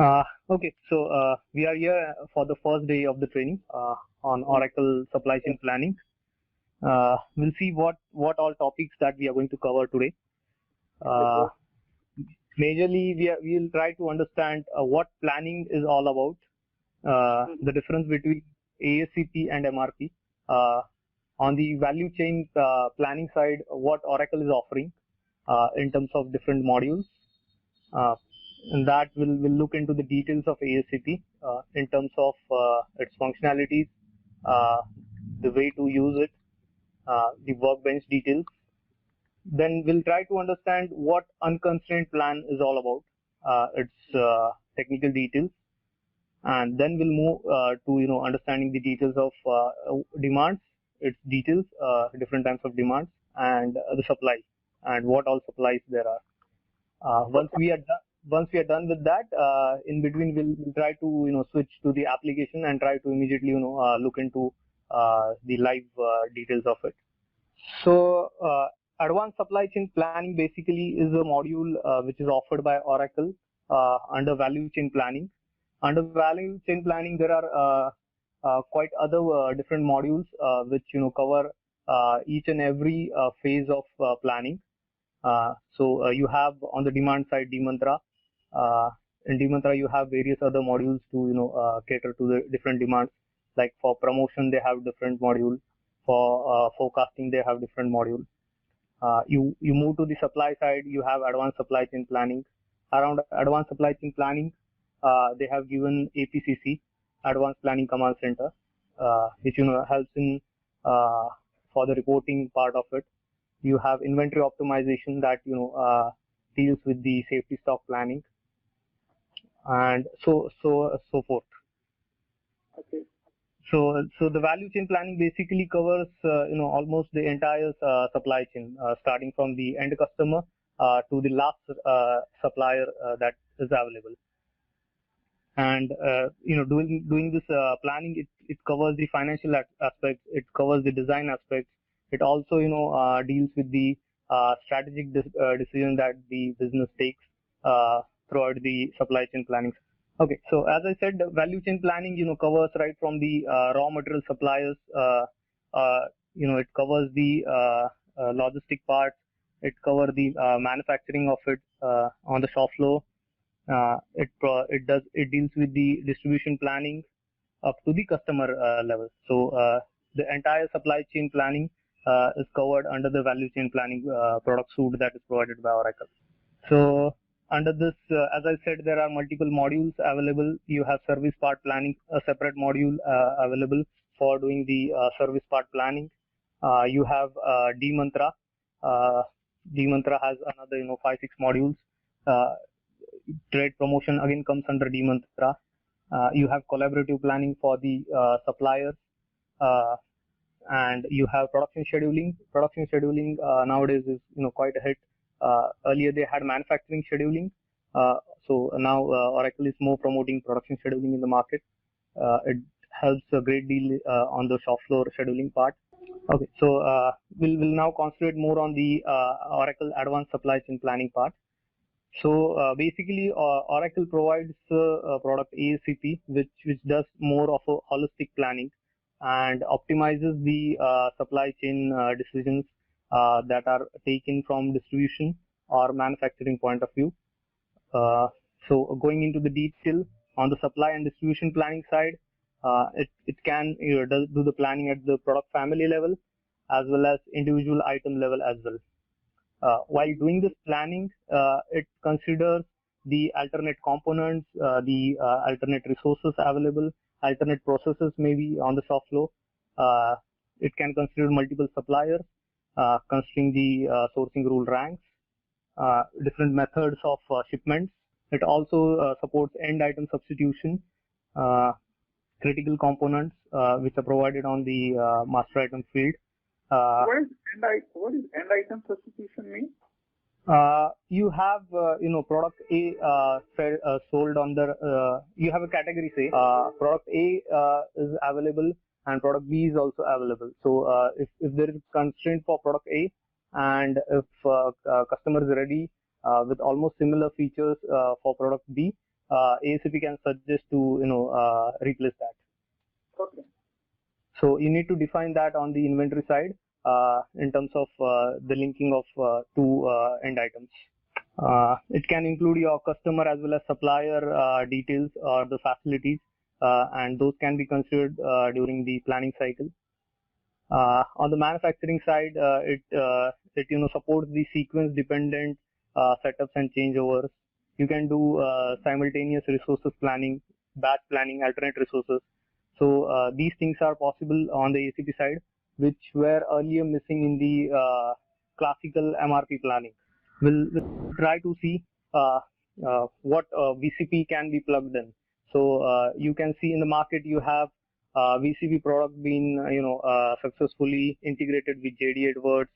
Okay, so we are here for the first day of the training on Oracle supply chain planning. We'll see what all topics that we are going to cover today. Majorly, we'll try to understand what planning is all about, the difference between ASCP and MRP. On the value chain planning side, what Oracle is offering in terms of different modules. And that will look into the details of ASCP in terms of its functionalities, the way to use it, the workbench details. Then we'll try to understand what unconstrained plan is all about, its technical details, and then we'll move to understanding the details of demands, its details, different types of demands, and the supply, and what all supplies there are. Once we are done with that, in between we'll try to switch to the application and try to immediately look into the live details of it. So advanced supply chain planning basically is a module which is offered by Oracle under value chain planning. Under value chain planning, there are quite other different modules which cover each and every phase of planning. So you have on the demand side Demantra. In Demantra you have various other modules to cater to the different demands. Like for promotion they have different module. For forecasting they have different module. You move to the supply side, you have advanced supply chain planning. Around advanced supply chain planning, they have given APCC, Advanced Planning Command Center, which helps in for the reporting part of it. You have inventory optimization that deals with the safety stock planning, and so forth. Okay. So the value chain planning basically covers almost the entire supply chain, starting from the end customer to the last supplier that is available. And doing this planning, it covers the financial aspects, it covers the design aspects, it also deals with the strategic decision that the business takes throughout the supply chain planning. Okay, so as I said, value chain planning covers right from the raw material suppliers, it covers the logistic part, it covers the manufacturing of it on the shop floor. It deals with the distribution planning up to the customer level. So the entire supply chain planning is covered under the value chain planning product suite that is provided by Oracle. So under this, as I said, there are multiple modules available. You have service part planning, a separate module available for doing the service part planning. You have Demantra. Demantra has another 5-6 modules. Trade promotion again comes under Demantra. You have collaborative planning for the suppliers, and you have production scheduling. Production scheduling nowadays is quite a hit. Earlier they had manufacturing scheduling, so now Oracle is more promoting production scheduling in the market. It helps a great deal on the shop floor scheduling part. Okay, so we'll now concentrate more on the Oracle Advanced Supply Chain Planning part. So basically, Oracle provides a product ASCP, which does more of a holistic planning and optimizes the supply chain decisions that are taken from distribution or manufacturing point of view. So going into the detail on the supply and distribution planning side, it can do the planning at the product family level as well as individual item level as well. While doing this planning, it considers the alternate components, the alternate resources available, alternate processes maybe on the shop floor. It can consider multiple suppliers, considering the sourcing rule ranks, different methods of shipments. It also supports end item substitution, critical components which are provided on the master item field. What is end item substitution mean? You have product A sold on the you have a category, say product A is available and product B is also available. So if there is a constraint for product A, and if customer is ready with almost similar features for product B, ASCP can suggest to replace that. Okay. So you need to define that on the inventory side in terms of the linking of two end items. It can include your customer as well as supplier details or the facilities, and those can be considered during the planning cycle. On the manufacturing side, it supports the sequence dependent setups and changeovers. You can do simultaneous resources planning, batch planning, alternate resources. So these things are possible on the ACP side, which were earlier missing in the classical MRP planning. We'll try to see what VCP can be plugged in. So you can see in the market you have VCP product being successfully integrated with JD Edwards,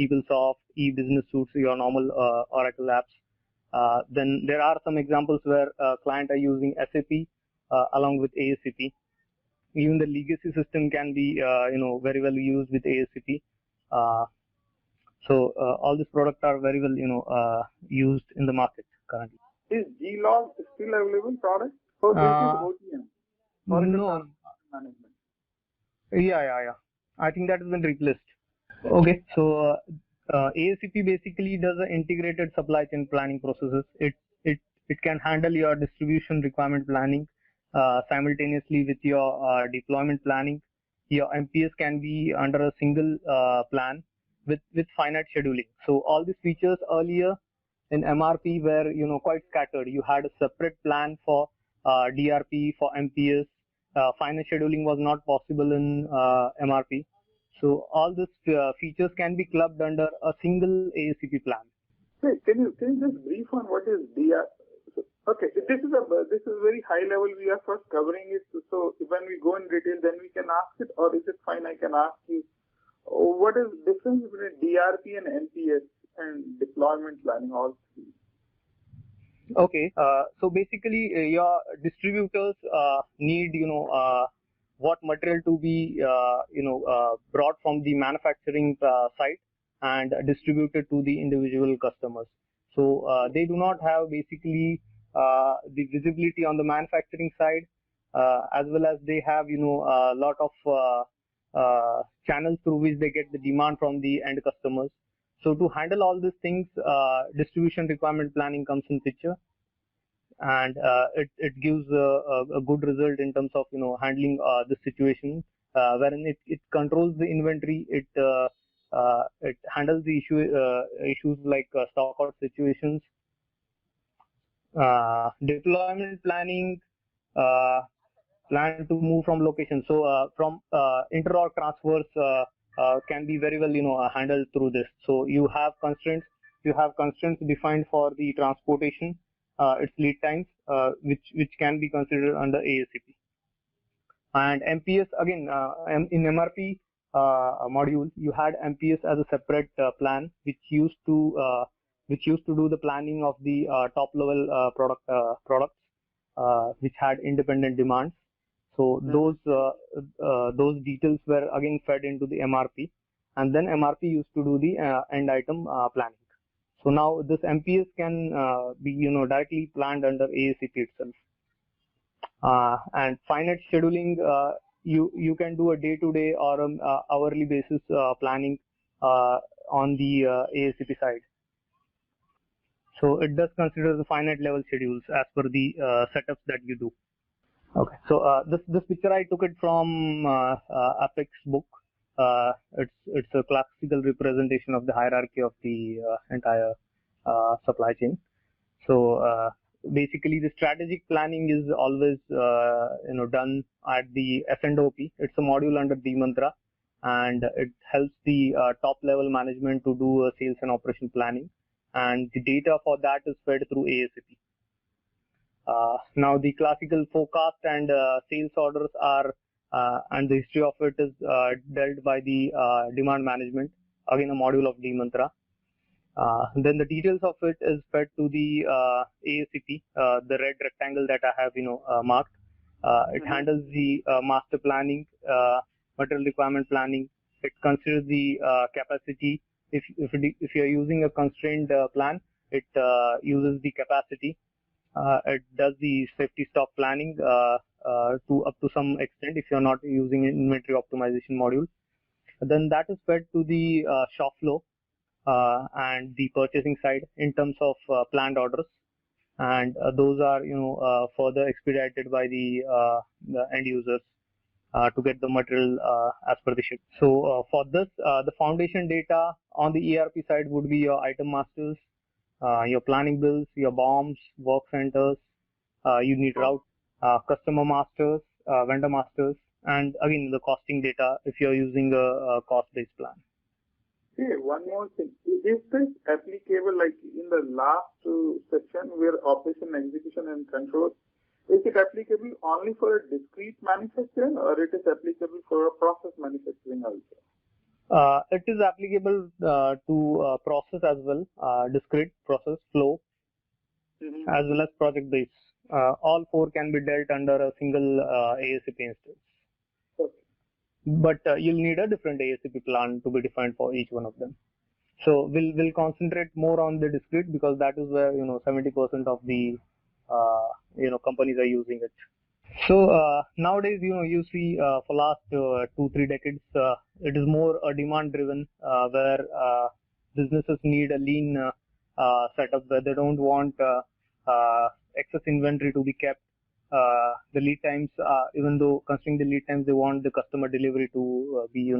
PeopleSoft, eBusiness Suites, your normal Oracle apps. Then there are some examples where clients are using SAP along with ASCP. Even the legacy system can be very well used with ASCP. So all these products are very well used in the market currently. Is GLOG still available product? So this is OTM. No. Management. Yeah. I think that has been replaced. Okay, so ASCP basically does an integrated supply chain planning processes. It can handle your distribution requirement planning simultaneously with your deployment planning. Your MPS can be under a single plan with finite scheduling. So all these features earlier in MRP were quite scattered. You had a separate plan for DRP, for MPS. Finite scheduling was not possible in MRP. So all these features can be clubbed under a single ASCP plan. Hey, can you just brief on what is DR? Okay, this is very high level. We are first covering it. So when we go in detail, then we can ask it, or is it fine? I can ask you, what is the difference between DRP and MPS and deployment planning? All three. Okay, so basically your distributors need what material to be brought from the manufacturing site and distributed to the individual customers. So they do not have basically the visibility on the manufacturing side, as well as they have a lot of channels through which they get the demand from the end customers. So to handle all these things, distribution requirement planning comes in picture, and it gives a good result in terms of handling the situation, wherein it controls the inventory, it handles the issues like stock out situations. Deployment planning, plan to move from location. So from inter-org transfers can be very well handled through this. So you have constraints defined for the transportation, its lead times, which can be considered under ASCP. And MPS again, in MRP module, you had MPS as a separate plan, which used to do the planning of the top level products which had independent demands. So those details were again fed into the MRP, and then MRP used to do the end item planning. So now this MPS can be directly planned under ASCP itself. And finite scheduling, you can do a day-to-day or hourly basis planning on the ASCP side. So it does consider the finite level schedules as per the setups that you do. Okay, so this picture I took it from Apex book. It's a classical representation of the hierarchy of the entire supply chain. So basically, the strategic planning is always done at the S&OP. It's a module under the mantra, and it helps the top level management to do sales and operation planning, and the data for that is fed through ASCP. Now the classical forecast and sales orders are and the history of it is dealt by the demand management, again a module of the mantra. Then the details of it is fed to the ASCP, the red rectangle that I have marked. It handles the master planning, material requirement planning. It considers the capacity. If you are using a constrained plan, it uses the capacity. It does the safety stock planning to up to some extent if you're not using an inventory optimization module. Then that is fed to the shop floor and the purchasing side in terms of planned orders, and those are further expedited by the end users to get the material as per the ship. So for this, the foundation data on the ERP side would be your item masters, your planning bills, your BOMs, work centers, unit route, customer masters, vendor masters, and again the costing data if you're using a cost-based plan. Okay, one more thing. Is this applicable, like in the last section where operation, execution, and control, is it applicable only for a discrete manufacturing, or it is applicable for a process manufacturing also? It is applicable to process as well, discrete, process, flow, as well as project based. All four can be dealt under a single ASCP instance. Okay. But you'll need a different ASCP plan to be defined for each one of them. So we'll concentrate more on the discrete because that is where 70% of the companies are using it. So nowadays you see for last 2-3 decades it is more demand driven where businesses need a lean setup where they don't want excess inventory to be kept. The lead times, even though considering the lead times, they want the customer delivery to be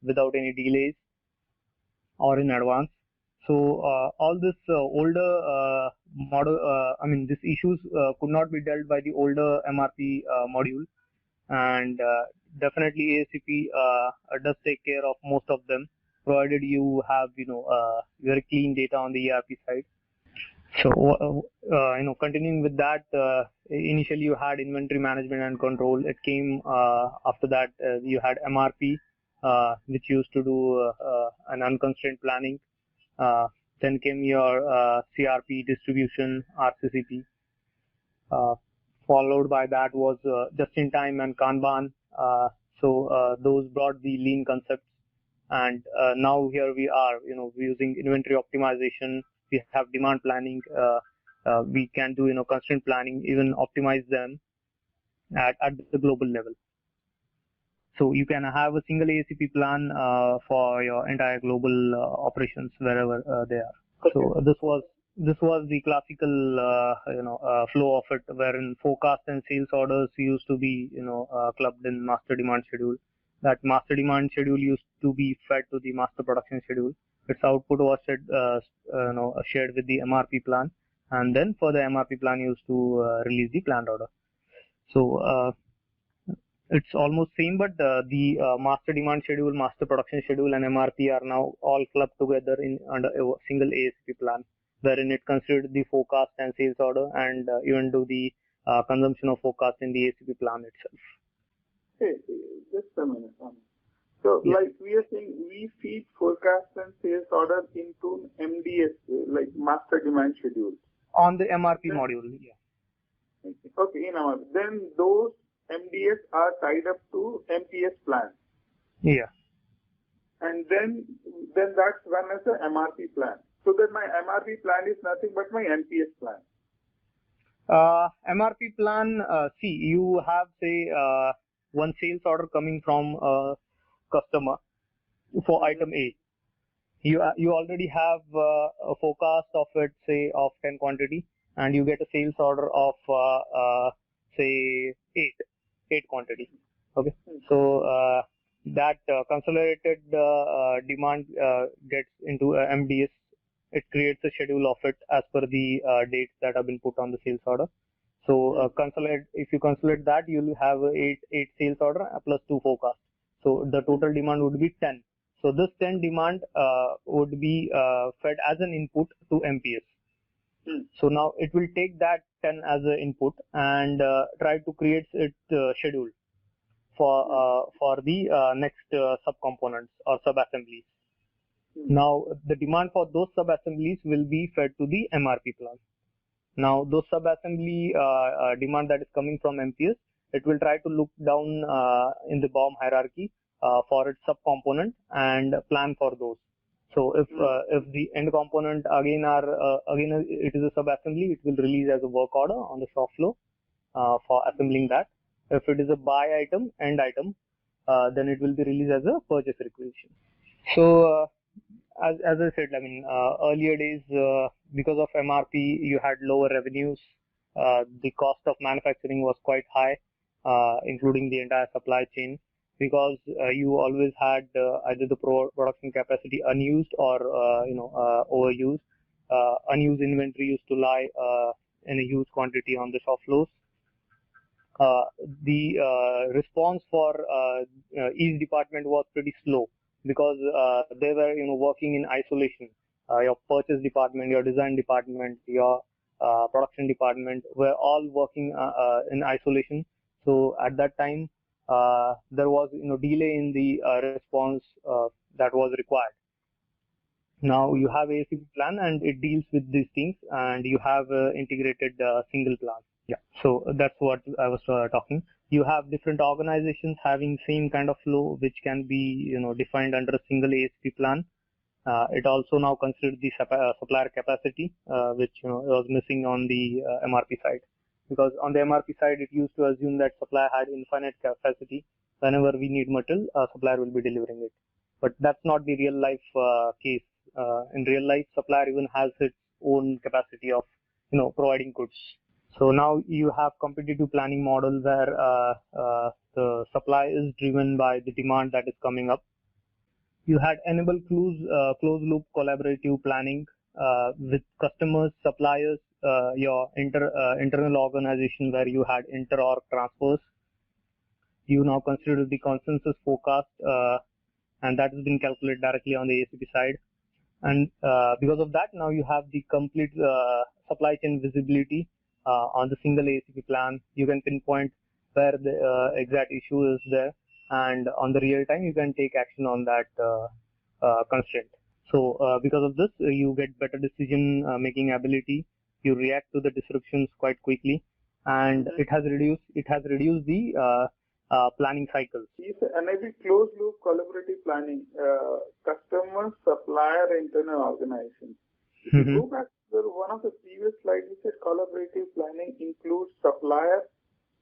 without any delays or in advance. So all this older model, these issues could not be dealt by the older MRP module, and definitely ASCP does take care of most of them, provided you have very clean data on the ERP side. So continuing with that, initially you had inventory management and control. It came after that you had MRP, which used to do an unconstrained planning. Then came your CRP distribution, RCCP. Followed by that was just-in-time and Kanban. So those brought the lean concepts, and now here we are, using inventory optimization. We have demand planning. We can do constraint planning, even optimize them at the global level. So you can have a single ASCP plan for your entire global operations wherever they are. Okay. So this was the classical flow of it, wherein forecast and sales orders used to be clubbed in master demand schedule. That master demand schedule used to be fed to the master production schedule. Its output was shared with the MRP plan, and then for the MRP plan used to release the planned order. So it's almost same, but the master demand schedule, master production schedule, and MRP are now all clubbed together under a single ASCP plan, wherein it considered the forecast and sales order, and even do the consumption of forecast in the ASCP plan itself. Hey, just a minute. So, yeah. Like we are saying, we feed forecast and sales order into MDS, like master demand schedule. On the MRP module, yeah. Okay, in MRP. Then those MDS are tied up to MPS plan. Yeah. And then that's run as a MRP plan. So that my MRP plan is nothing but my MPS plan. MRP plan, see, you have, say, one sales order coming from a customer for item A. You already have a forecast of it, say, of 10 quantity, and you get a sales order of say 8 quantity. Okay, so that consolidated demand gets into MDS. It creates a schedule of it as per the dates that have been put on the sales order. So if you consolidate that, you'll have 8 sales order plus 2 forecast. So the total demand would be 10. So this 10 demand would be fed as an input to MPS. So now it will take that 10 as an input and try to create its schedule for the next subcomponents or sub-assemblies. Now the demand for those sub-assemblies will be fed to the MRP plan. Now those sub-assembly demand that is coming from MPS, it will try to look down in the BOM hierarchy for its subcomponent and plan for those. So if the end component again it is a sub-assembly, it will release as a work order on the shop floor for assembling that. If it is a buy item, end item, then it will be released as a purchase requisition. So as I said, I mean, earlier days, because of MRP, you had lower revenues. The cost of manufacturing was quite high, including the entire supply chain, because you always had either the production capacity unused or overused. Unused inventory used to lie in a huge quantity on the shop floors. The response for each department was pretty slow, because they were working in isolation. Your purchase department, your design department, your production department were all working in isolation. So at that time there was delay in the response that was required. Now you have ASCP plan and it deals with these things, and you have integrated single plan. Yeah, so that's what I was talking. You have different organizations having same kind of flow, which can be defined under a single ASCP plan. It also now considers the supplier capacity, which was missing on the MRP side, because on the MRP side it used to assume that supplier had infinite capacity. Whenever we need material, supplier will be delivering it, but that's not the real life case. In real life, supplier even has its own capacity of providing goods. So now you have competitive planning model where the supply is driven by the demand that is coming up. You had enable closed loop collaborative planning with customers, suppliers, your internal organization where you had inter-org transfers. You now consider the consensus forecast, and that has been calculated directly on the ASCP side. And because of that, now you have the complete supply chain visibility on the single ASCP plan. You can pinpoint where the exact issue is there, and on the real time you can take action on that constraint. So because of this, you get better decision making ability. You react to the disruptions quite quickly, and it has reduced the planning cycles. If enable closed loop collaborative planning, customer, supplier, internal organizations. If you go back to one of the previous slides, you said collaborative planning includes supplier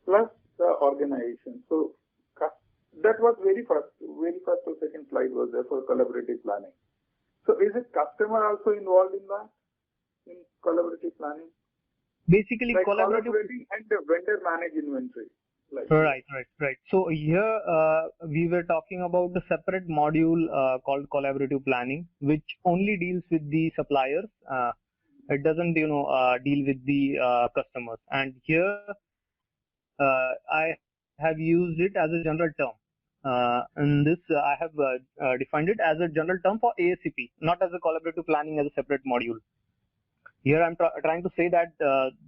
plus the organization. So that was very first or second slide was there for collaborative planning. So is it customer also involved in that, in collaborative planning? Basically, like collaborating and the vendor manage inventory. Right. So here we were talking about the separate module called collaborative planning, which only deals with the suppliers. It doesn't deal with the customers. And here I have used it as a general term. In this I have defined it as a general term for ASCP, not as a collaborative planning as a separate module. Here I'm trying to say that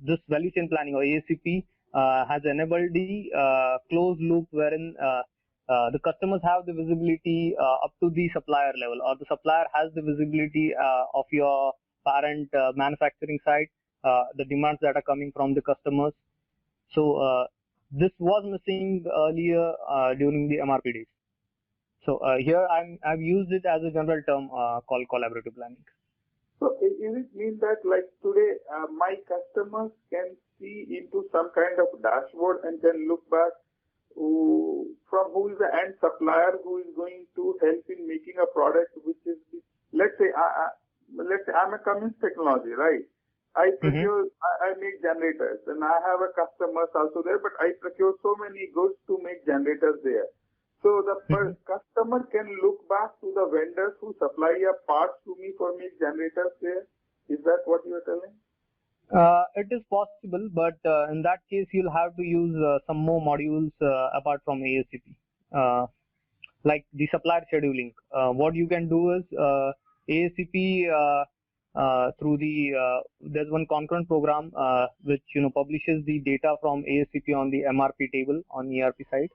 this value chain planning or ASCP has enabled the closed loop wherein the customers have the visibility up to the supplier level, or the supplier has the visibility of your parent manufacturing side, the demands that are coming from the customers. So this was missing earlier during the MRP days. So here I've used it as a general term called collaborative planning. So is it mean that like today my customers can see into some kind of dashboard and can look back from who is the end supplier who is going to help in making a product, which is, let's say I'm a Cummins Technology, right? I procure, I make generators, and I have a customers also there, but I procure so many goods to make generators there. So the customer can look back to the vendors who supply a parts to me for make generators there. Is that what you are telling? It is possible, but in that case you'll have to use some more modules apart from ASCP, like the supplier scheduling. What you can do is ASCP through the there's one concurrent program which publishes the data from ASCP on the MRP table on ERP side.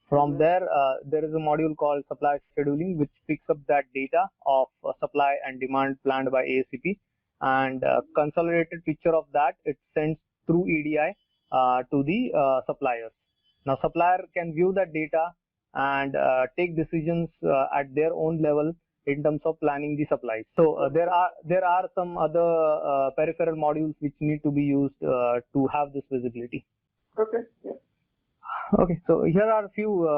From there is a module called supply scheduling, which picks up that data of supply and demand planned by ASCP, and consolidated picture of that it sends through EDI to the suppliers. Now supplier can view that data and take decisions at their own level in terms of planning the supplies. So there are some other peripheral modules which need to be used to have this visibility. Okay. Yeah. Okay, so here are a few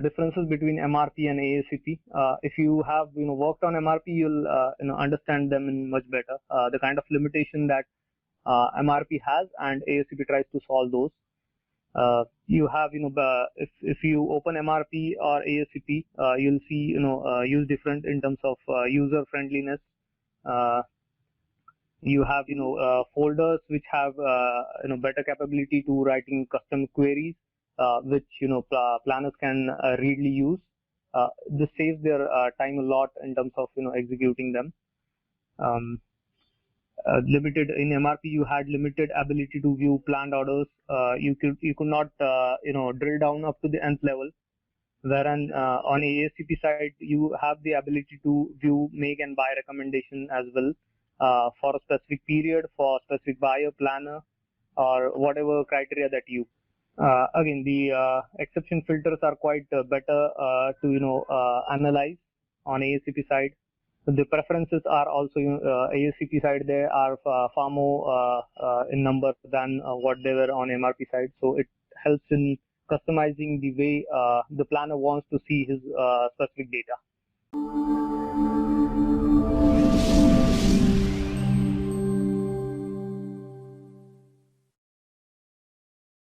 differences between MRP and ASCP. If you have worked on MRP, you'll understand them in much better. The kind of limitation that MRP has, and ASCP tries to solve those. You have if you open MRP or ASCP, you'll see use different in terms of user friendliness. You have folders which have better capability to writing custom queries, which planners can readily use. This saves their time a lot in terms of executing them. Limited in MRP, you had limited ability to view planned orders. You could not drill down up to the nth level. Whereas on ASCP side, you have the ability to view make and buy recommendation as well. For a specific period, for a specific buyer, planner, or whatever criteria that you. Again, the exception filters are quite better to analyze on ASCP side. The preferences are also ASCP side. They are far more in number than what they were on MRP side. So it helps in customizing the way the planner wants to see his specific data.